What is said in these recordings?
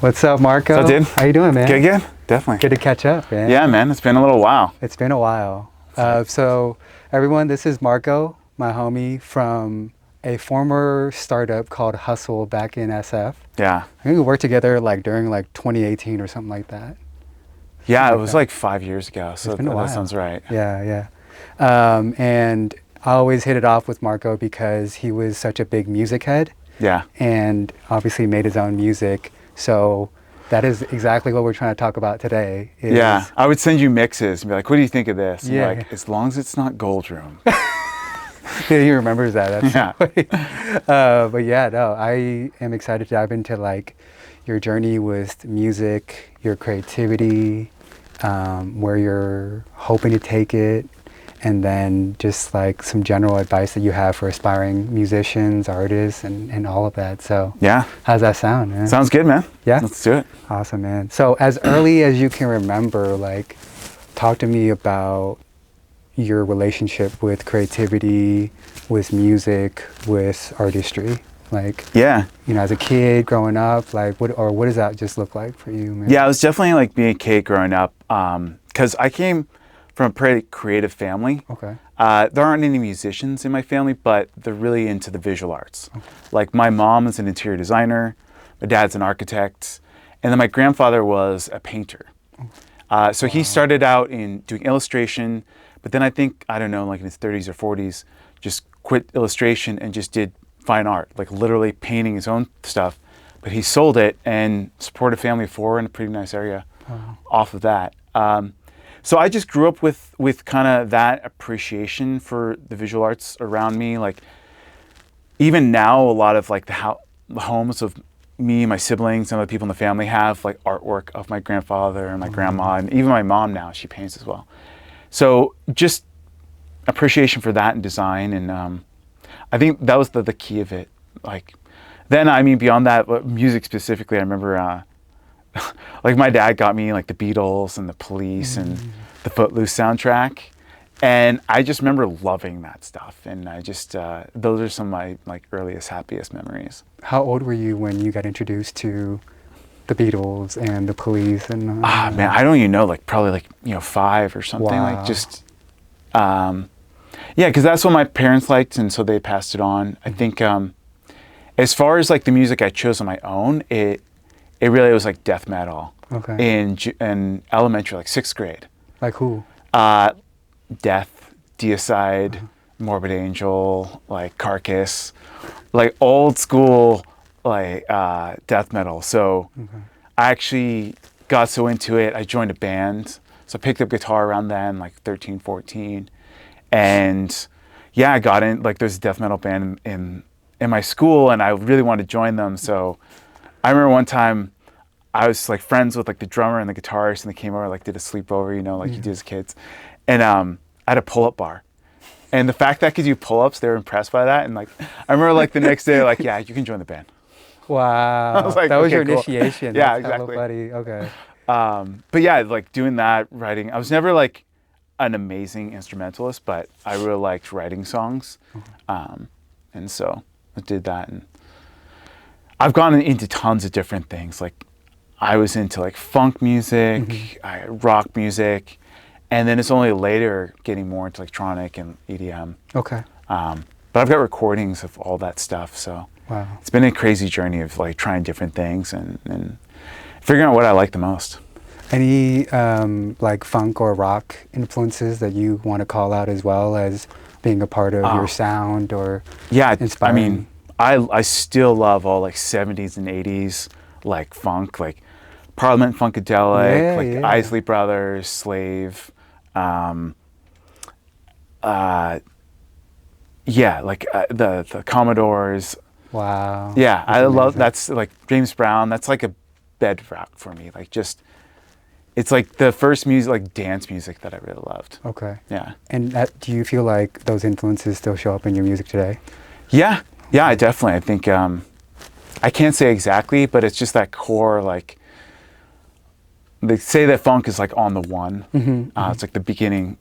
What's up, Marco? What's up, dude? How you doing, man? Good. Definitely. Good to catch up, man. Yeah, man. It's been a little while. It's been a while. So, everyone, this is Marco, my homie from a former startup called Hustle back in SF. Yeah. I think we worked together during 2018 or something like that. Yeah, it was like 5 years ago. So been a while. that sounds right. Yeah. And I always hit it off with Marco because he was such a big music head. Yeah. And obviously made his own music. So that is exactly what we're trying to talk about today. Yeah. I would send you mixes and be like, what do you think of this? And Yeah. you're like, as long as it's not Gold Room. Yeah, he remembers that. That's Yeah. but yeah, no, I am excited to dive into your journey with music, your creativity, where you're hoping to take it, and then just some general advice that you have for aspiring musicians, artists, and all of that. So Yeah. how's that sound, man? Sounds good, man. Yeah? Let's do it. Awesome, man. So as early as you can remember, talk to me about your relationship with creativity, with music, with artistry. Yeah. As a kid growing up, what does that just look like for you, man? Yeah, it was definitely being a kid growing up. Because I came from a pretty creative family. Okay. There aren't any musicians in my family, but they're really into the visual arts. Okay. My mom is an interior designer, my dad's an architect, and then my grandfather was a painter. So he started out in doing illustration, but then I don't know, in his 30s or 40s, just quit illustration and just did fine art, literally painting his own stuff. But he sold it and supported a family of four in a pretty nice area off of that. So I just grew up with kind of that appreciation for the visual arts around me. Even now, a lot of the homes of me and my siblings and other people in the family have artwork of my grandfather and my grandma, and even my mom now, she paints as well. So just appreciation for that and design, and I think that was the key of it. Then beyond that, music specifically, I remember my dad got me the Beatles and the Police and the Footloose soundtrack, and I just remember loving that stuff. And I just those are some of my earliest, happiest memories. How old were you when you got introduced to the Beatles and the Police? And Man, I don't even know. Probably 5 or something. Wow. Yeah, because that's what my parents liked, and so they passed it on. I think as far as the music I chose on my own, it really was death metal. Okay. In elementary, 6th grade. Like who? Death, Deicide, Morbid Angel, Carcass, old school death metal. So I actually got so into it, I joined a band. So I picked up guitar around then, 13, 14. And yeah, I got in, there's a death metal band in my school, and I really wanted to join them. So I remember one time I was friends with the drummer and the guitarist, and they came over, did a sleepover, you do as kids. And I had a pull-up bar. And the fact that I could do pull-ups, they were impressed by that. And I remember the next day, yeah, you can join the band. Wow. I was that was okay, your cool. initiation. Yeah, That's exactly. hella funny. Okay. But yeah, doing that, writing. I was never an amazing instrumentalist, but I really liked writing songs. And so I did that. And I've gone into tons of different things. I was into funk music, rock music, and then it's only later getting more into electronic and EDM. Okay. But I've got recordings of all that stuff, so Wow. It's been a crazy journey of trying different things and figuring out what I like the most. Any funk or rock influences that you want to call out as well as being a part of your sound or inspiring? I still love all 70s and 80s funk, Parliament Funkadelic, Isley Brothers, Slave, the Commodores. Wow. Yeah, That's I love amazing. that's James Brown. That's a bedrock for me. It's the first music, dance music that I really loved. Okay. Yeah. And do you feel like those influences still show up in your music today? Yeah, I definitely. I think I can't say exactly, but it's just that core. They say that funk is on the one. It's the beginning.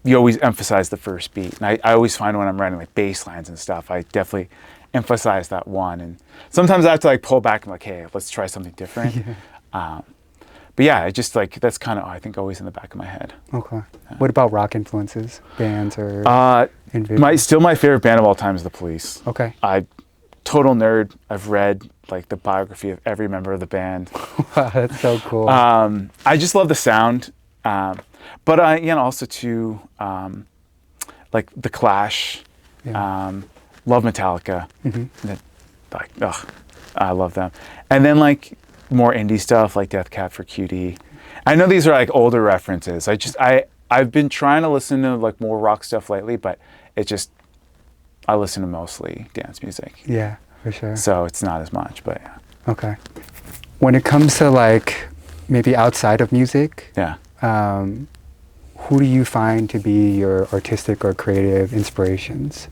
You always emphasize the first beat, and I always find when I'm writing bass lines and stuff, I definitely emphasize that one. And sometimes I have to like pull back and like, hey, let's try something different. But yeah, I just like, that's kind of, I think, always in the back of my head. Okay. What about rock influences, bands or still my favorite band of all time is The Police. Okay. Total nerd. I've read like the biography of every member of the band. Wow, that's so cool. I just love the sound. But also too, like The Clash, love Metallica. I love them. And then like more indie stuff like Death Cab for Cutie. I know these are like older references. I've been trying to listen to like more rock stuff lately, but I listen to mostly dance music. Yeah, for sure. So it's not as much, but yeah. Okay. When it comes to like maybe outside of music, who do you find to be your artistic or creative inspirations?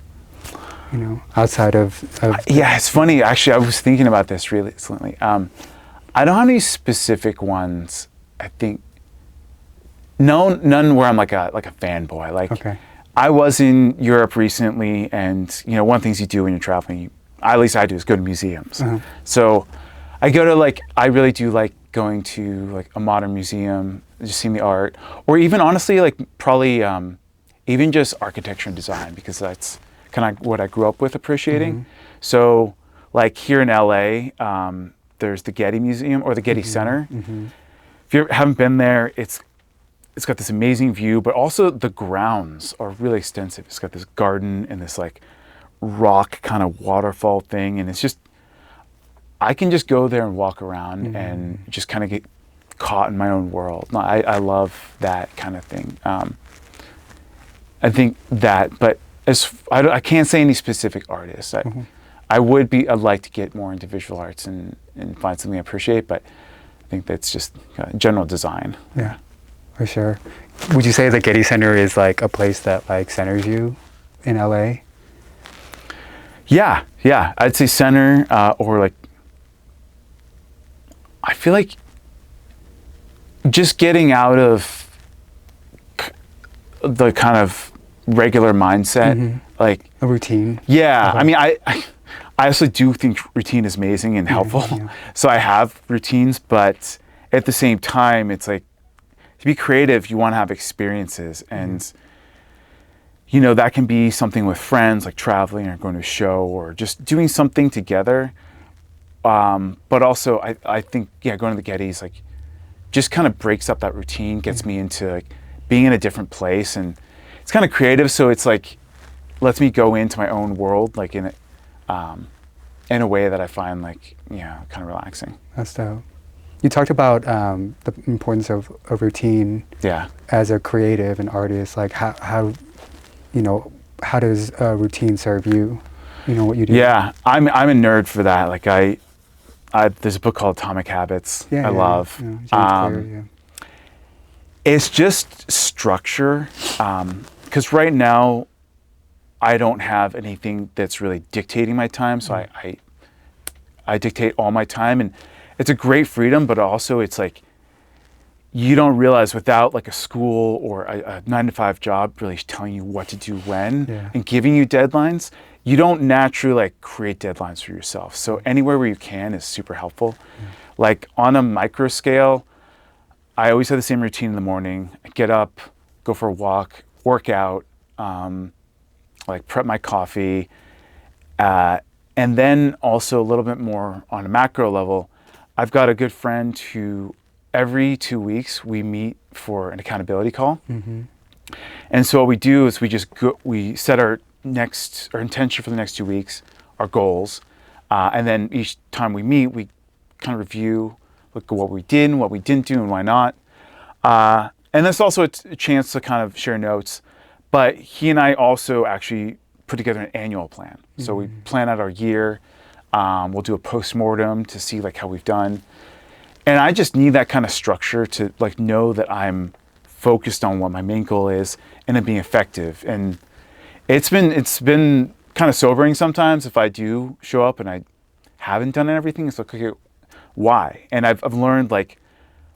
You know, outside of yeah, it's funny. Actually, I was thinking about this recently. I don't have any specific ones. I think none where I'm like a fanboy. Like, okay. I was in Europe recently, and one of the things you do when you're traveling, at least I do, is go to museums. So I go to I really do like going to like a modern museum, just seeing the art, or even honestly like probably even just architecture and design, because that's kind of what I grew up with appreciating. So like here in LA, there's the Getty Museum or the Getty Center. If you haven't been there, it's got this amazing view, but also the grounds are really extensive. It's got this garden and this like rock kind of waterfall thing, and it's just, I can just go there and walk around and just kind of get caught in my own world. I love that kind of thing. I think that, but I can't say any specific artists. I'd like to get more into visual arts and find something I appreciate, but I think that's just general design. Yeah, for sure. Would you say the Getty Center is like a place that like centers you in LA? Yeah. I'd say center, or like, I feel like just getting out of the kind of regular mindset, like a routine. Yeah, Okay. I mean, I actually do think routine is amazing and helpful. So I have routines, but at the same time, it's like, to be creative, you want to have experiences, and that can be something with friends, like traveling or going to a show or just doing something together. But also, I think going to the Gettys like just kind of breaks up that routine, gets me into like being in a different place, and it's kind of creative. So it's like lets me go into my own world, like in a way that I find like kind of relaxing. That's dope. You talked about the importance of a routine. Yeah. As a creative and artist, like how does a routine serve you? What you do. Yeah, I'm a nerd for that. Like there's a book called Atomic Habits. I love. James Clear, It's just structure, because right now I don't have anything that's really dictating my time. So I dictate all my time, and it's a great freedom, but also it's like you don't realize without like a school or a 9-to-5 job really telling you what to do when and giving you deadlines, you don't naturally like create deadlines for yourself. So anywhere where you can is super helpful. Like on a micro scale, I always have the same routine in the morning. I get up, go for a walk, work out, like prep my coffee, and then also a little bit more on a macro level. I've got a good friend who every 2 weeks we meet for an accountability call. And so what we do is we set our intention for the next 2 weeks, our goals, and then each time we meet, we kind of review, look at what we did and what we didn't do and why not. And that's also a chance to kind of share notes. But he and I also actually put together an annual plan. So we plan out our year. We'll do a postmortem to see like how we've done. And I just need that kind of structure to like know that I'm focused on what my main goal is and then being effective. And it's been kind of sobering sometimes if I do show up and I haven't done everything. It's like, okay, why? And I've learned like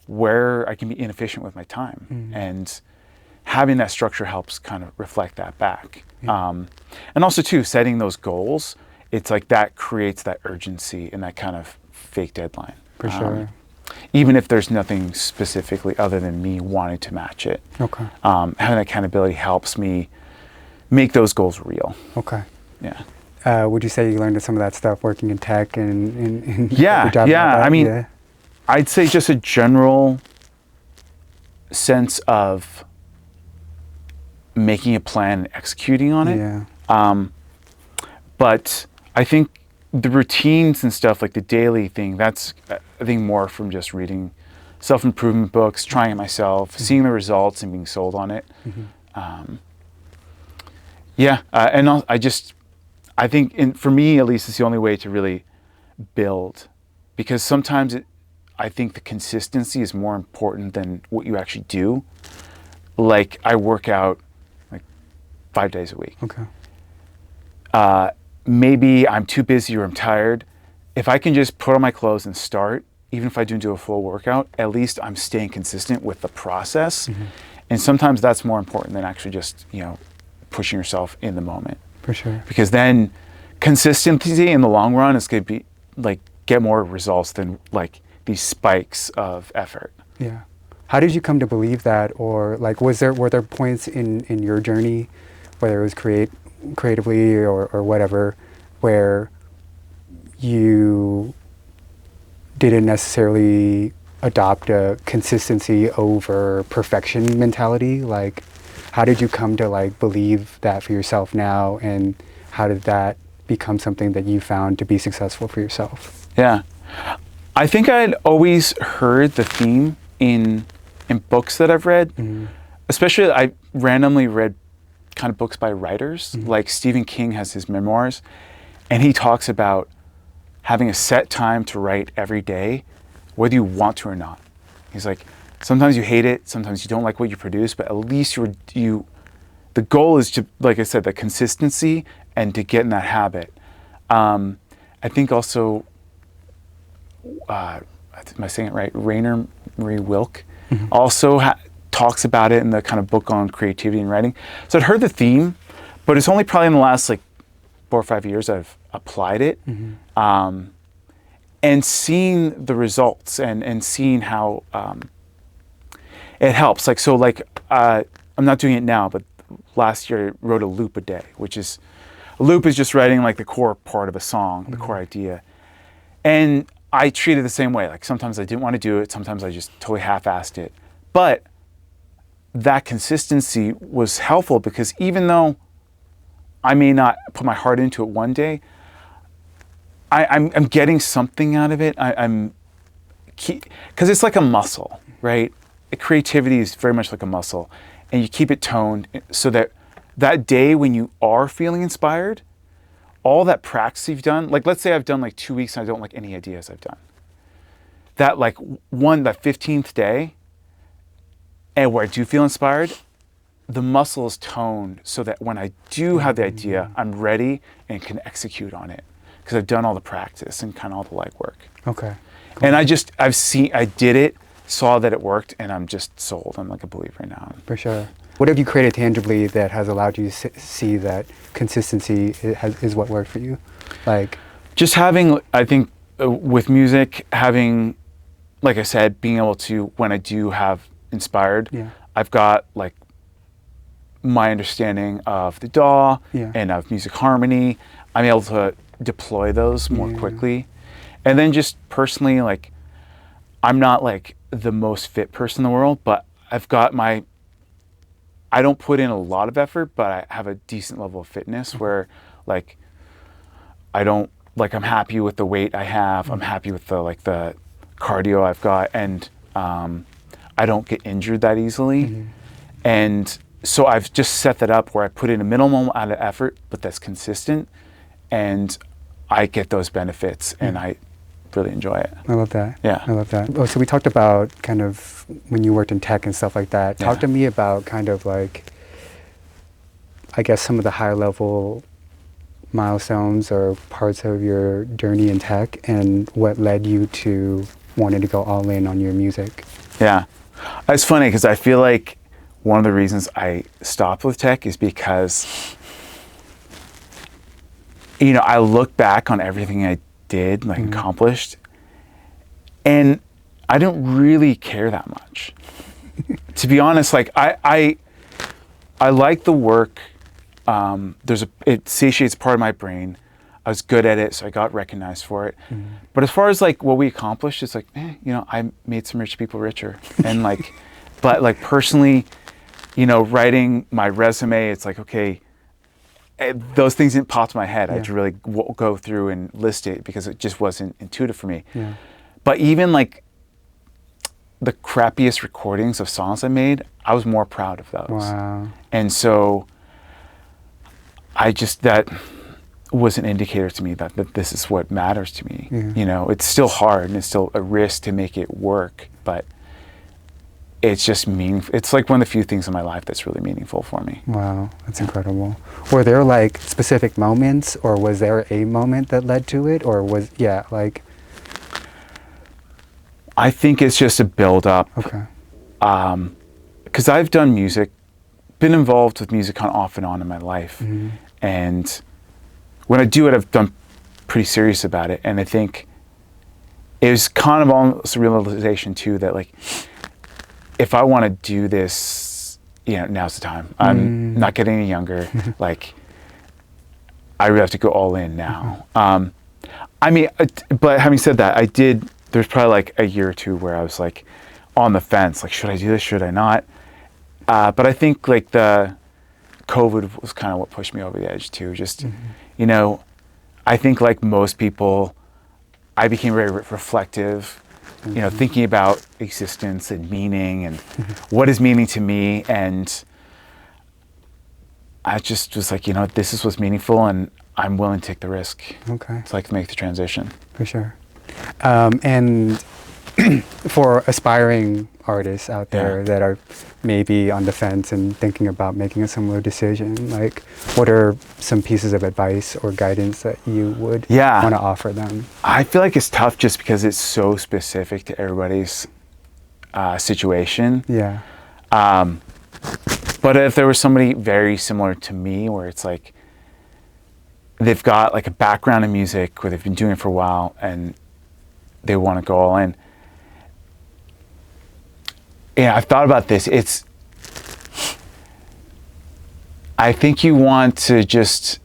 where I can be inefficient with my time, and having that structure helps kind of reflect that back. And also too, setting those goals, it's like that creates that urgency and that kind of fake deadline. For sure. Even if there's nothing specifically other than me wanting to match it. Okay. Having that accountability helps me make those goals real. Okay. Yeah. Would you say you learned some of that stuff working in tech and Yeah, your job yeah. like that? I mean, Yeah. I'd say just a general sense of making a plan and executing on it. Yeah. But I think the routines and stuff, like the daily thing, that's, I think, more from just reading self-improvement books, trying it myself, seeing the results and being sold on it. And I think, for me at least, it's the only way to really build, because sometimes I think the consistency is more important than what you actually do. Like, I work out like 5 days a week. Okay. Maybe I'm too busy or I'm tired. If I can just put on my clothes and start, even if I don't do a full workout, at least I'm staying consistent with the process. And sometimes that's more important than actually just, pushing yourself in the moment. For sure. Because then consistency in the long run is going to be like get more results than like these spikes of effort. Yeah. How did you come to believe that? Or like, were there points in your journey, whether it was creatively or whatever, where you didn't necessarily adopt a consistency over perfection mentality? Like, how did you come to like believe that for yourself now, and how did that become something that you found to be successful for yourself? Yeah. I think I'd always heard the theme in books that I've read. Especially, I randomly read kind of books by writers. Like Stephen King has his memoirs, and he talks about having a set time to write every day, whether you want to or not. He's like, sometimes you hate it, sometimes you don't like what you produce, but at least the goal is to, like I said, the consistency and to get in that habit. I think also, am I saying it right? Rainer Marie Wilk also talks about it in the kind of book on creativity and writing. So I'd heard the theme, but it's only probably in the last like 4 or 5 years I've applied it. And seeing the results and seeing how it helps. Like, so like, I'm not doing it now, but last year I wrote a loop a day, a loop is just writing like the core part of a song, the core idea. And I treat it the same way. Like, sometimes I didn't want to do it. Sometimes I just totally half-assed it. But that consistency was helpful, because even though I may not put my heart into it one day, I'm getting something out of it. Because it's like a muscle, right? Creativity is very much like a muscle, and you keep it toned so that day when you are feeling inspired, all that practice you've done, like let's say I've done like 2 weeks and I don't like any ideas I've done. That like that 15th day, and where I do feel inspired, the muscle is toned so that when I do have the idea, I'm ready and can execute on it, because I've done all the practice and kind of all the legwork. Okay. Cool. And I did it, saw that it worked, and I'm just sold. I'm like a believer now. For sure. What have you created tangibly that has allowed you to see that consistency is what worked for you? Like, just having, I think, with music, having, like I said, being able to, when I do have inspired, I've got like my understanding of the DAW and of music harmony. I'm able to deploy those more quickly. And then just personally, like, I'm not like the most fit person in the world, but I've got I don't put in a lot of effort, but I have a decent level of fitness where like, I'm happy with the weight I have. I'm happy with the cardio I've got, and I don't get injured that easily. And so I've just set that up where I put in a minimum amount of effort, but that's consistent, and I get those benefits, and I really enjoy it. I love that. Yeah. I love that. Oh, so we talked about kind of when you worked in tech and stuff like that. Talk to me about kind of like, I guess, some of the high level milestones or parts of your journey in tech, and what led you to wanting to go all in on your music. Yeah. It's funny because I feel like one of the reasons I stopped with tech is because I look back on everything I did, like accomplished, and I don't really care that much. To be honest, like I like the work. It satiates part of my brain. I was good at it, so I got recognized for it. But as far as like what we accomplished, it's like, I made some rich people richer. And like, but like personally, writing my resume, it's like, okay, those things didn't pop to my head. I had to really go through and list it because it just wasn't intuitive for me. Yeah. But even like the crappiest recordings of songs I made, I was more proud of those. Wow. And so that was an indicator to me that this is what matters to me. Yeah. It's still hard and it's still a risk to make it work, but it's just meaningful. It's like one of the few things in my life that's really meaningful for me. Wow, that's incredible. Were there like specific moments, or was there a moment that led to it, or like? I think it's just a build up. Okay. Because I've done music, been involved with music kind of off and on in my life. And when I do it, I've done pretty serious about it. And I think it was kind of almost a realization too that like, if I want to do this, now's the time. I'm not getting any younger. Like, I really have to go all in now. But having said that, there's probably like a year or two where I was like on the fence, like, should I do this? Should I not? But I think like the COVID was kind of what pushed me over the edge too. Just, I think like most people, I became very reflective, thinking about existence and meaning and what is meaning to me. And I just was like, this is what's meaningful and I'm willing to take the risk. Okay. To like make the transition. For sure. And for aspiring artists out there that are maybe on the fence and thinking about making a similar decision, like what are some pieces of advice or guidance that you would want to offer them? I feel like it's tough just because it's so specific to everybody's situation. Yeah. But if there was somebody very similar to me where it's like they've got like a background in music where they've been doing it for a while and they want to go all in. Yeah, I've thought about this. I think you want to just,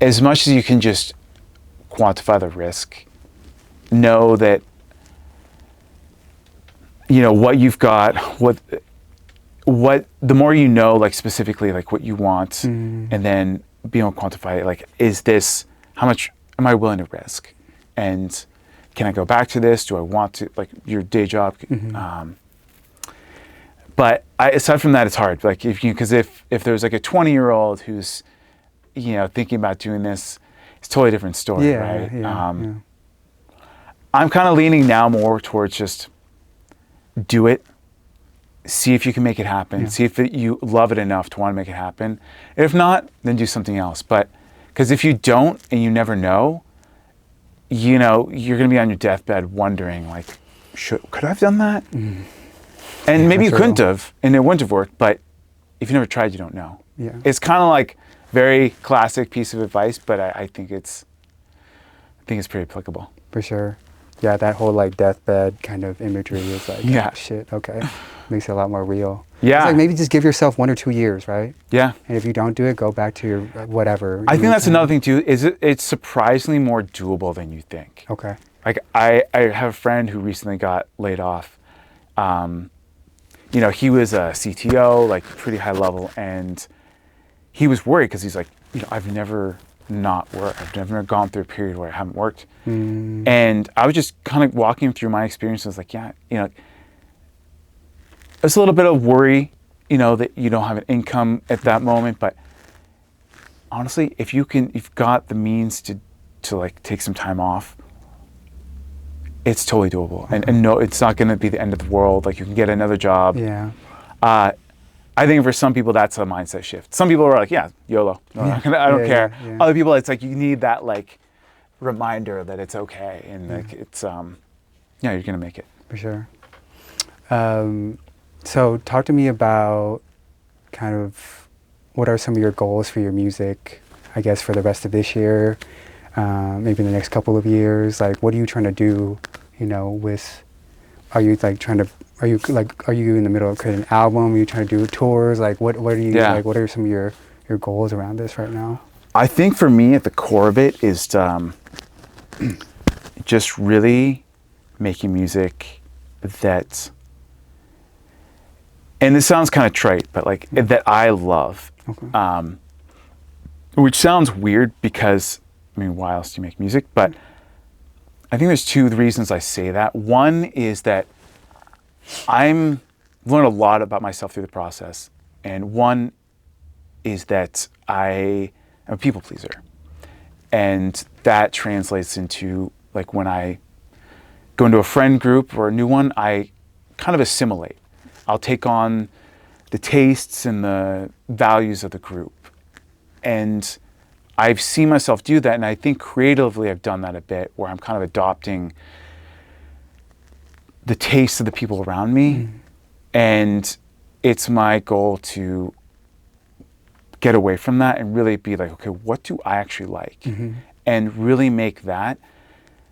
as much as you can just quantify the risk, know that, what you've got, what the more you know, like specifically like what you want, and then be able to quantify it, like, how much am I willing to risk? And can I go back to this? Do I want to, like your day job? But aside from that, it's hard. Like because if there's like a 20-year-old who's, thinking about doing this, it's a totally different story, right? Yeah. I'm kind of leaning now more towards just do it, see if you can make it happen, see if you love it enough to want to make it happen. If not, then do something else. But because if you don't and you never know, you're going to be on your deathbed wondering, like, could I have done that? And maybe you couldn't have, and it wouldn't have worked, but if you never tried, you don't know. Yeah. It's kind of like very classic piece of advice, but I think it's pretty applicable. For sure. Yeah, that whole like deathbed kind of imagery is like, oh, shit, okay. Makes it a lot more real. Yeah. It's like maybe just give yourself 1 or 2 years, right? Yeah. And if you don't do it, go back to your whatever. I think that's another thing too, is it's surprisingly more doable than you think. Okay. Like I have a friend who recently got laid off. He was a CTO, like pretty high level, and he was worried because he's like, I've never not worked. I've never gone through a period where I haven't worked. And I was just kind of walking him through my experiences, like, it's a little bit of worry, that you don't have an income at that moment. But honestly, if you've got the means to like take some time off, it's totally doable. And no, it's not going to be the end of the world. Like you can get another job. Yeah. I think for some people that's a mindset shift. Some people are like, YOLO. I don't care. Yeah. Other people, it's like you need that like reminder that it's okay and like it's you're gonna make it. For sure. So talk to me about kind of what are some of your goals for your music I guess, for the rest of this year, maybe in the next couple of years? Like, what are you trying to do, with, are you like trying to, are you in the middle of creating an album? Are you trying to do tours? Like, what are you, like, what are some of your goals around this right now? I think for me, at the core of it is just really making music that, and this sounds kind of trite, but like that I love, which sounds weird because, I mean, why else do you make music? But I think there's two reasons I say that. One is that I've learned a lot about myself through the process. And one is that I am a people pleaser. And that translates into, like, when I go into a friend group or a new one, I kind of assimilate. I'll take on the tastes and the values of the group. And I've seen myself do that, and I think creatively I've done that a bit, where I'm kind of adopting the tastes of the people around me. And it's my goal to get away from that and really be like, okay, what do I actually like? And really make that,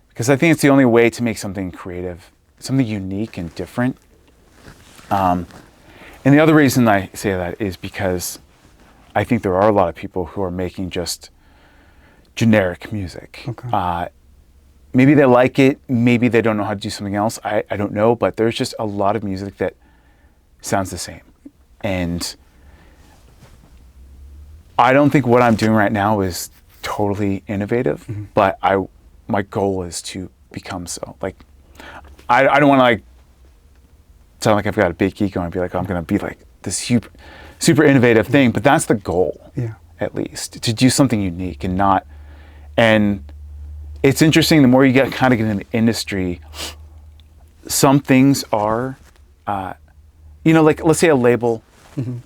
because I think it's the only way to make something creative, something unique and different. And the other reason I say that is because I think there are a lot of people who are making just generic music. Maybe they like it, maybe they don't know how to do something else. I don't know, but there's just a lot of music that sounds the same. And I don't think what I'm doing right now is totally innovative, but my goal is to become so. Like, I don't want to like sound like I've got a big ego and be like, oh, I'm going to be like this super innovative thing, but that's the goal, at least, to do something unique and not. And it's interesting, the more you get in the industry, some things are, like, let's say a label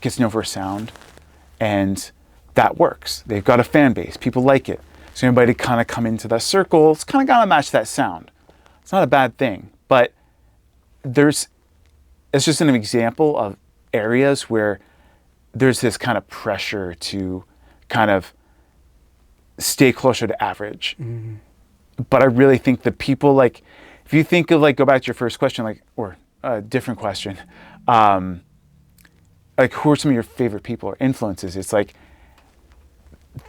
gets known for a sound, and that works. They've got a fan base. People like it. So anybody kind of come into that circle, it's kind of got to match that sound. It's not a bad thing, but it's just an example of areas where there's this kind of pressure to kind of stay closer to average. But I really think that people, like, if you think of, like, go back to your first question, like, or a different question, like, who are some of your favorite people or influences? It's like,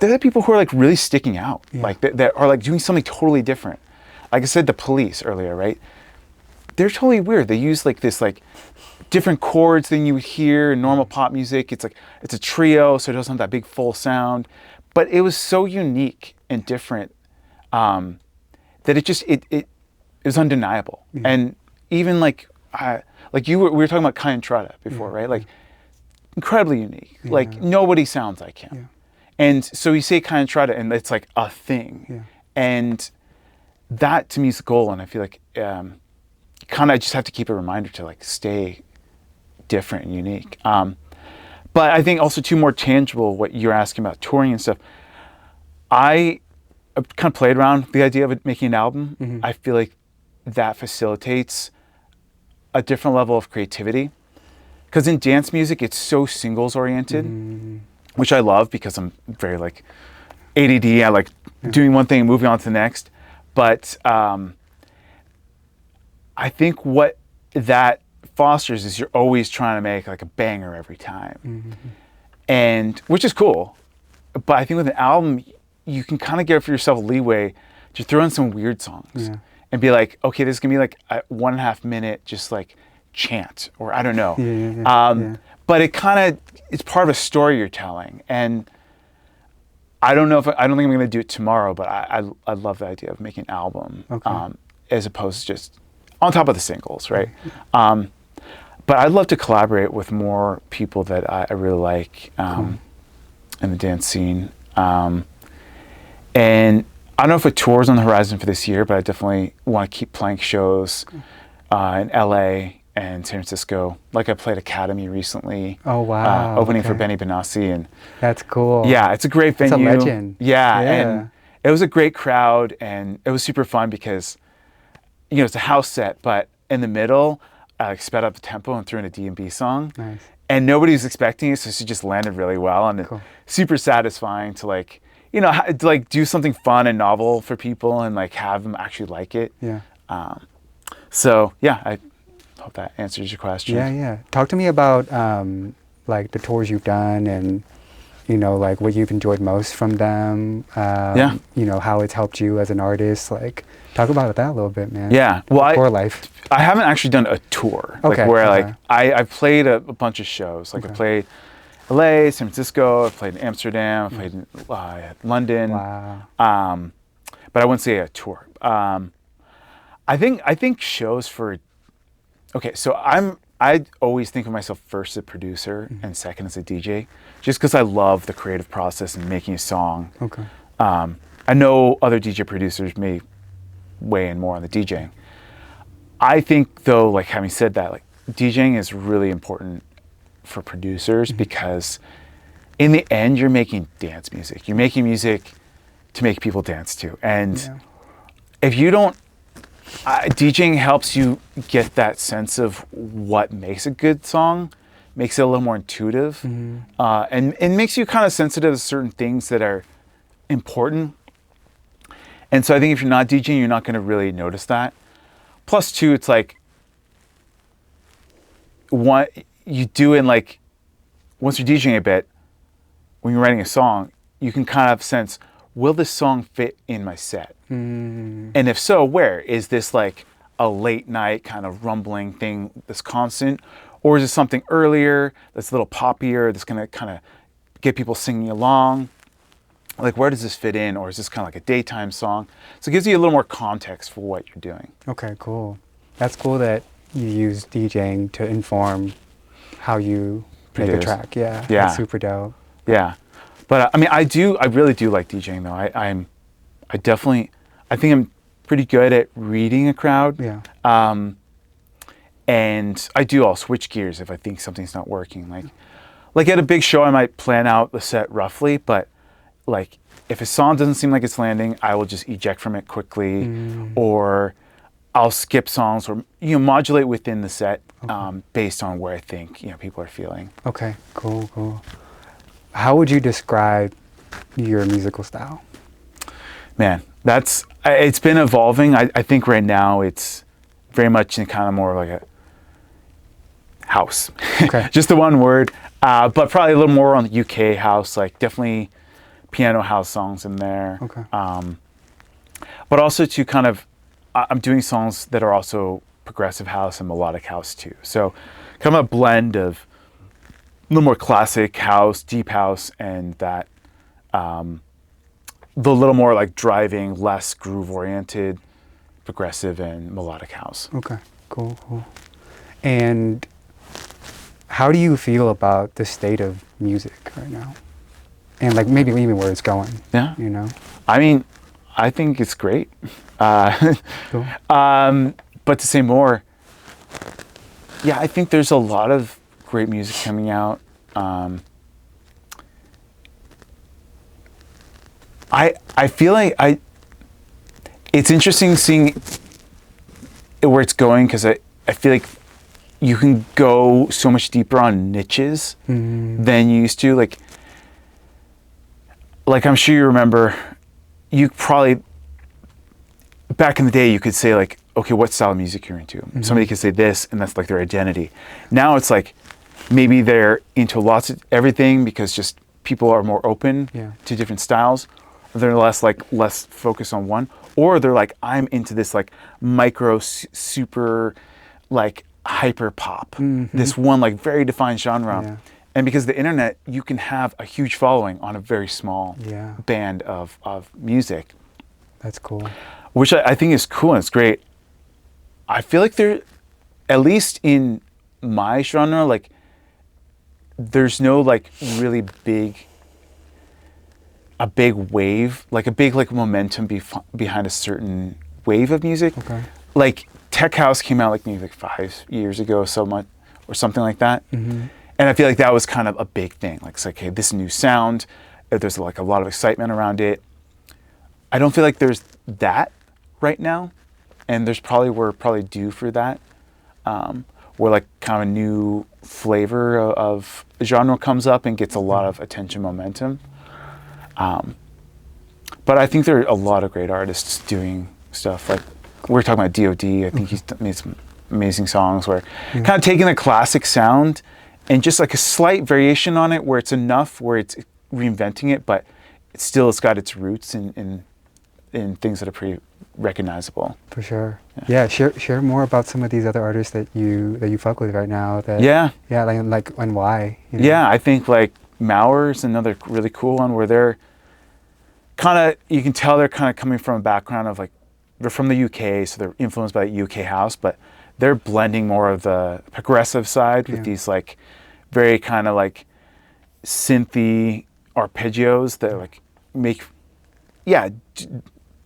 they're the people who are, like, really sticking out, like, that are, like, doing something totally different. Like I said, the Police earlier, right? They're totally weird. They use, like, this, like, different chords than you would hear in normal pop music. It's like, it's a trio, so it doesn't have that big full sound. But it was so unique and different that it was undeniable. And even like we were talking about Kai and Trada before, right? Like, incredibly unique. Like, nobody sounds like him. And so you say Kai and Trada, and it's like a thing. And that to me is the goal. And I feel like I just have to keep a reminder to, like, stay different and unique. But I think also, too, more tangible, what you're asking about touring and stuff. I kind of played around with the idea of making an album. I feel like that facilitates a different level of creativity. Because in dance music, it's so singles oriented, which I love because I'm very, like, ADD. I like doing one thing and moving on to the next. But I think what that fosters is you're always trying to make, like, a banger every time. And which is cool. But I think with an album, you can kind of give for yourself leeway to throw in some weird songs and be like, okay, this is gonna be like a 1.5 minute just like chant, or I don't know. But it's part of a story you're telling. And I don't think I'm gonna do it tomorrow, but I love the idea of making an album as opposed to just on top of the singles, right? But I'd love to collaborate with more people that I really like in the dance scene. And I don't know if a tour is on the horizon for this year, but I definitely want to keep playing shows in LA and San Francisco. Like, I played Academy recently. Oh, wow. Opening for Benny Benassi. And that's cool. Yeah, it's a great venue. It's a legend. Yeah, and it was a great crowd, and it was super fun because, it's a house set, but in the middle, I sped up the tempo and threw in a D&B song. Nice. And nobody was expecting it, so she just landed really well. And it's super satisfying to, like, you know, like do something fun and novel for people and like have them actually like it. Yeah. So yeah, I hope that answers your question. Yeah, yeah. Talk to me about like the tours you've done and, you know, like what you've enjoyed most from them. Yeah. You know, how it's helped you as an artist. Like, talk about that a little bit, man. Yeah. Well, tour life. I haven't actually done a tour. Okay, Like where okay. like I've played a bunch of shows. Like I played LA, San Francisco, I played in Amsterdam, I played in London. Wow. But I wouldn't say a tour. I think shows for, okay, so I always think of myself first as a producer and second as a DJ, just because I love the creative process and making a song. Okay. I know other DJ producers may weigh in more on the DJing. I think though, like having said that, like DJing is really important for producers because in the end you're making dance music. You're making music to make people dance to. And if you don't, DJing helps you get that sense of what makes a good song, makes it a little more intuitive, and makes you kind of sensitive to certain things that are important. And so I think if you're not DJing, you're not going to really notice that. Plus two, it's like what you do in like, once you're DJing a bit, when you're writing a song, you can kind of sense, will this song fit in my set? And if so, where? Is this like a late night kind of rumbling thing that's constant? Or is it something earlier that's a little poppier, that's gonna kind of get people singing along? Like, where does this fit in? Or is this kind of like a daytime song? So it gives you a little more context for what you're doing. Okay, cool. That's cool that you use DJing to inform how you make a track. Yeah, that's super dope. Yeah, but I mean, I really do like DJing though. I think I'm pretty good at reading a crowd. Yeah. And I'll switch gears if I think something's not working. Like at a big show, I might plan out the set roughly, but like if a song doesn't seem like it's landing, I will just eject from it quickly, or I'll skip songs, or modulate within the set based on where I think people are feeling. Okay, cool. How would you describe your musical style? Man, it's been evolving. I think right now it's very much in kind of more like a house. Okay. Just the one word, but probably a little more on the UK house, like definitely piano house songs in there. Okay. But also to kind of, I'm doing songs that are also progressive house and melodic house too. So kind of a blend of a little more classic house, deep house, and that the little more like driving, less groove oriented, progressive and melodic house. Okay, cool. And how do you feel about the state of music right now? And like maybe even where it's going? Yeah. I mean, I think it's great. Cool. But to say more, yeah, I think there's a lot of great music coming out. I feel like it's interesting seeing where it's going, because I feel like you can go so much deeper on niches than you used to. Like I'm sure you remember, you probably, back in the day, you could say like, okay, what style of music you're into. Somebody could say this, and that's like their identity. Now it's like, maybe they're into lots of everything because just people are more open to different styles. Or they're less focused on one. Or they're like, I'm into this like micro, super, like hyper pop. This one like very defined genre. Yeah. And because of the internet, you can have a huge following on a very small band of music. That's cool. Which I think is cool and it's great. I feel like there, at least in my genre, like there's no like really a big wave, like a big like momentum behind a certain wave of music. Okay. Like tech house came out like maybe like 5 years ago, so much or something like that. And I feel like that was kind of a big thing. Like it's like, hey, this new sound, there's like a lot of excitement around it. I don't feel like there's that right now, and we're probably due for that. Where like kind of a new flavor of a genre comes up and gets a lot of attention, momentum. But I think there are a lot of great artists doing stuff. Like we were talking about D.O.D. I think he's made some amazing songs where kind of taking the classic sound and just like a slight variation on it where it's enough where it's reinventing it, but it's got its roots in things that are pretty recognizable. For sure. Yeah. Share more about some of these other artists that you fuck with right now. Like and why. You know? Yeah, I think like Mauer is another really cool one where they're kind of, you can tell they're kind of coming from a background of like, they're from the UK, so they're influenced by the UK house, but they're blending more of the progressive side with these like very kind of like synthy arpeggios that like make,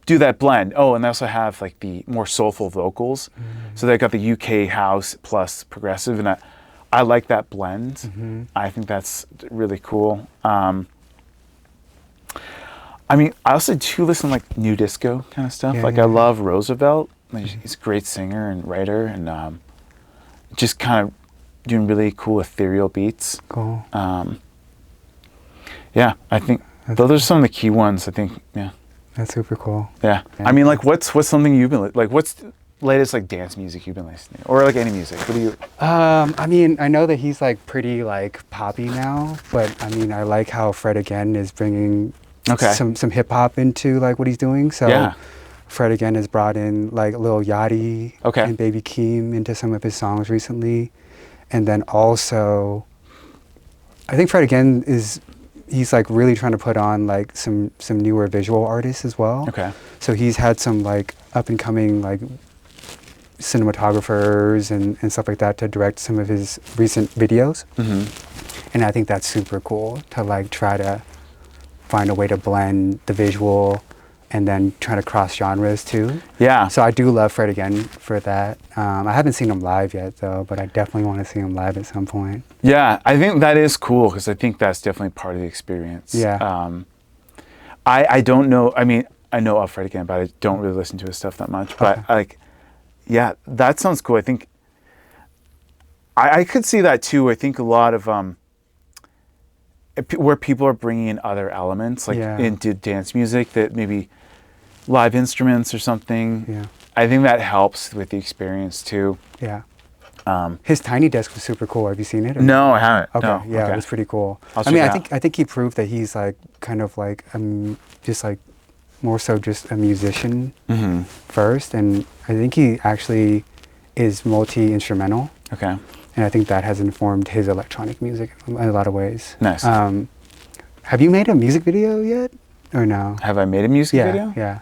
do that blend. Oh, and they also have like the more soulful vocals. So they got the UK house plus progressive, and I like that blend. I think that's really cool. I mean, I also do listen to like new disco kind of stuff. I love Roosevelt. He's a great singer and writer, and just kind of doing really cool ethereal beats. Cool. Yeah, I think those are some of the key ones. I think, That's super cool. Yeah. I mean, like, what's something you've been like? What's the latest like dance music you've been listening to, or like any music? What do you? I mean, I know that he's like pretty like poppy now, but I mean, I like how Fred Again is bringing some hip hop into like what he's doing. So Fred Again has brought in like Lil Yachty and Baby Keem into some of his songs recently, and then also, I think Fred Again he's like really trying to put on like some newer visual artists as well. So he's had some like up and coming like cinematographers and stuff like that to direct some of his recent videos. And I think that's super cool to like try to find a way to blend the visual and then try to cross genres too. Yeah. So I do love Fred Again for that. I haven't seen him live yet though, but I definitely want to see him live at some point. Yeah, I think that is cool because I think that's definitely part of the experience. Yeah. I don't know. I mean, I know of Fred Again, but I don't really listen to his stuff that much. But like, yeah, that sounds cool. I think I could see that too. I think a lot of where people are bringing in other elements like into dance music that maybe live instruments or something. Yeah. I think that helps with the experience too. Yeah. His Tiny Desk was super cool. Have you seen it? No, I haven't. Okay. No. Yeah, it was pretty cool. I mean, I think he proved that he's like kind of like just like more so just a musician first, and I think he actually is multi-instrumental. Okay. And I think that has informed his electronic music in a lot of ways. Nice. Have you made a music video yet, or no? Have I made a music video? Yeah.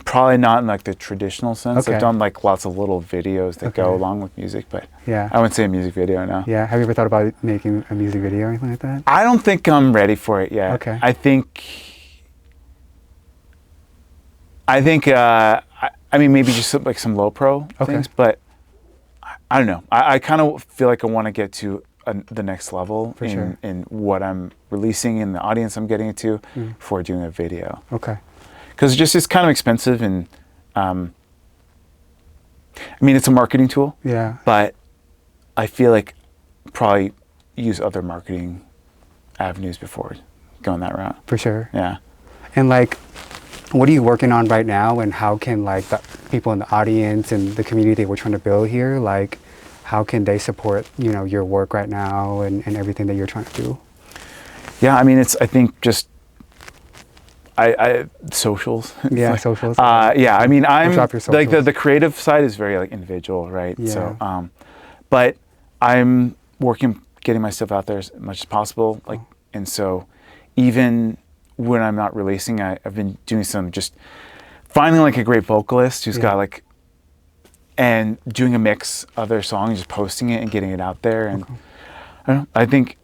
Probably not in like the traditional sense. I've done like lots of little videos that go along with music, but I wouldn't say a music video now. Yeah. Have you ever thought about making a music video or anything like that? I don't think I'm ready for it yet. Okay. I think, I mean, maybe just like some low pro things, but I don't know. I kind of feel like I want to get to the next level in what I'm releasing and the audience I'm getting it to before doing a video. Okay. Because it's kind of expensive, and I mean, it's a marketing tool. Yeah. But I feel like probably use other marketing avenues before going that route. For sure. Yeah. And like, what are you working on right now, and how can like the people in the audience and the community we're trying to build here, like, how can they support, you know, your work right now and everything that you're trying to do? Yeah, I mean, I think just socials. Yeah, socials. Yeah, I mean, I'm like the creative side is very like individual, right? Yeah. So, but I'm working, getting my stuff out there as much as possible. Like, and so even when I'm not releasing, I've been doing some just finding like a great vocalist who's got like, and doing a mix of their song, just posting it and getting it out there. And I don't know, I think,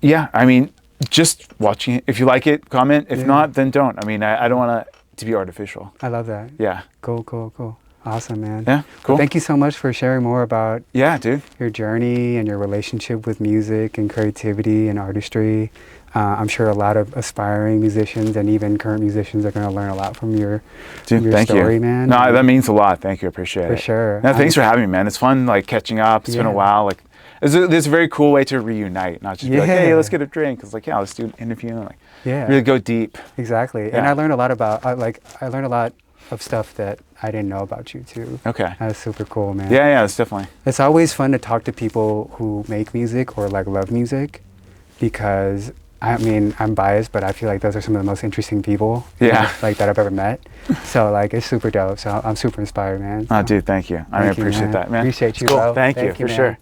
yeah, I mean, just watching it. If you like it, comment. If not, then don't. I mean, I don't want it to be artificial. I love that. Yeah. Cool. Awesome, man. Yeah, cool. Well, thank you so much for sharing more about dude, your journey and your relationship with music and creativity and artistry. I'm sure a lot of aspiring musicians and even current musicians are going to learn a lot from your story, man. No, that means a lot. Thank you. I appreciate it. For sure. No, thanks for having me, man. It's fun, like, catching up. It's been a while. Like, This a very cool way to reunite, not just be like, Yeah. hey, let's get a drink. It's like, yeah, let's do an interview and like Yeah. really go deep. Exactly. Yeah. And I learned a lot about, I learned a lot of stuff that I didn't know about you too. Okay. That's super cool, man. Yeah, it's definitely. It's always fun to talk to people who make music or like love music, because I mean, I'm biased, but I feel like those are some of the most interesting people like that I've ever met. So like it's super dope. So I'm super inspired, man. Oh, dude, thank you. I Thank you, appreciate man. that, man. Appreciate you, Cool. bro. Thank you, for man. sure.